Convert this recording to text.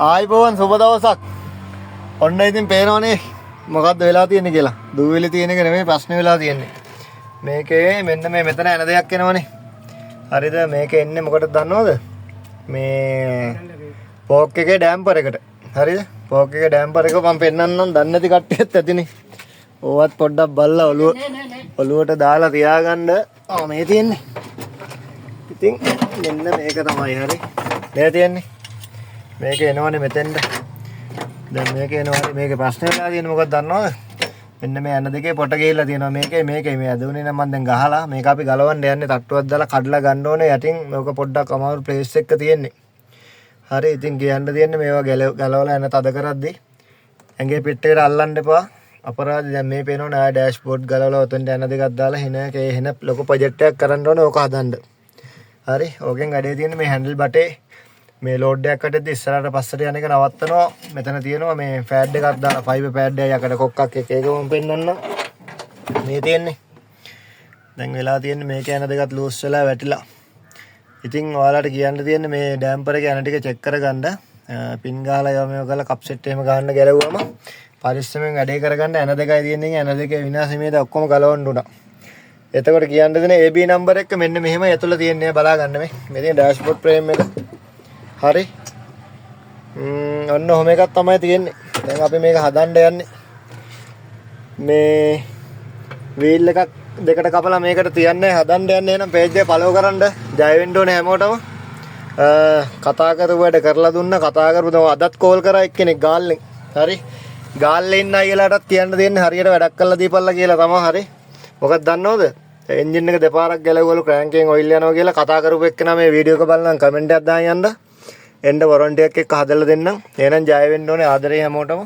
ආයිබෝවන් සුබ දවසක්. ඔන්න ඉතින් පේනවනේ මොකද්ද වෙලා තියෙන්නේ කියලා. දුවිලි තියෙන එක නෙමෙයි ප්‍රශ්නේ වෙලා තියෙන්නේ. මේකේ මෙන්න මේ මෙතන එන දෙයක් එනවනේ. හරිද? මේක එන්නේ මොකටද දන්නවද? මේ පෝක් එකේ ඩැම්පර් එකට. හරිද? පෝක් එකේ ඩැම්පර් එක මම පෙන්නන්නම් දන්නේ නැති කට්ටියත් ඇතිනේ. ඕවත් පොඩ්ඩක් බලලා ඔලුවට දාලා තියාගන්න. මේ තියෙන්නේ. ඉතින් මෙන්න මේක තමයි හරි. මේ තියෙන්නේ. මේක එනවනේ මෙතෙන්ට. දැන් මේක එනවනේ මේකේ ප්‍රශ්නේ වෙලා තියෙන්නේ මොකක්ද දන්නවද? මෙන්න මේ යන දෙකේ පොට ගිහිල්ලා තියෙනවා. මේකේ මේ ඇදුනේ නම් මම දැන් ගහලා මේක අපි ගලවන්න යන්නේ තට්ටුවක් දාලා කඩලා ගන්න ඕනේ. යටින් මේක පොඩ්ඩක් අමාරු ප්ලේස් එකක තියෙන්නේ. හරි ඉතින් කියන්න තියෙන්නේ මේවා ගලවලා යන තද කරද්දි ඇඟේ පිට එකට අල්ලන්න එපා. අපරාධ දැන් මේ පේනවනේ ආය ඩෑෂ්බෝඩ් ගලවලා උතෙන්ට යන දෙකක් දාලා එන ලොකු ප්‍රොජෙක්ට් එකක් කරන්න ඕනේ ඕක හදන්න. හරි ඕකෙන් වැඩේ තියෙන්නේ මේ හැන්ඩල් බටේ මේ ලෝඩ් එකක් අතට ඉස්සරහට පස්සට යන එක නවත්තනවා. මෙතන තියෙනවා මේ ෆෑඩ් එකක් දාලා ෆයිබර් ෆෑඩ් එකක් යකට කොක්කක් එක ඒක මම පෙන්නන්න. මේ තියෙන්නේ. දැන් වෙලා තියෙන්නේ මේක යන දෙකත් ලූස් වෙලා වැටිලා. ඉතින් ඔයාලට කියන්න තියෙන්නේ මේ ඩැම්පර් එක යන ටික චෙක් කරගන්න. පින් ගහලා ඒවා මේව කරලා කප් සෙට් එහෙම ගන්න ගැලවුවම පරිස්සමෙන් වැඩේ කරගන්න. යන දෙකයි තියෙන්නේ. යන දෙකේ විනාශෙමේද ඔක්කොම ගලවන්න උනා. එතකොට කියන්න දෙන AB නම්බර් එක මෙන්න මෙහෙමයි ඇතුළේ තියෙන්නේ බලා ගන්න මේ. මේ තියෙන ඩෑෂ්බෝඩ් ෆ්‍රේම් එක. හරි. ඔන්න ඔහොම එකක් තමයි තියෙන්නේ. දැන් අපි මේක හදන්න යන්නේ. මේ වීල් එකක් දෙකට කපලා මේකට තියන්නේ හදන්න යන්නේ. එහෙනම් පේජ් එක ෆලෝ කරන්න. ජය වෙන්න ඕනේ හැමෝටම. කතා කරු වැඩ කරලා දුන්න කතා කරපු දව අදත් කෝල් කරා එක්කෙනෙක් ගාල්ලෙන්. හරි. ගාල්ලේ ඉන්න අයලාටත් කියන්න දෙන්නේ හරියට වැඩක් කරලා දීපල්ලා කියලා තමයි. හරි. මොකක්ද දන්නවද? එන්ජින් එක දෙපාරක් ගැලවුවලු ක්‍රෑන්කෙන් ඔයිල් යනවා කියලා කතා කරපු එක්කෙනා මේ වීඩියෝ එක බලලා කමෙන්ට් එකක් දාන්න යන්න. එන්න වොරන්ටි එකක් එක්ක හදලා දෙන්නම්. එහෙනම් ජය වෙන්න ඕනේ ආදරේ හැමෝටම.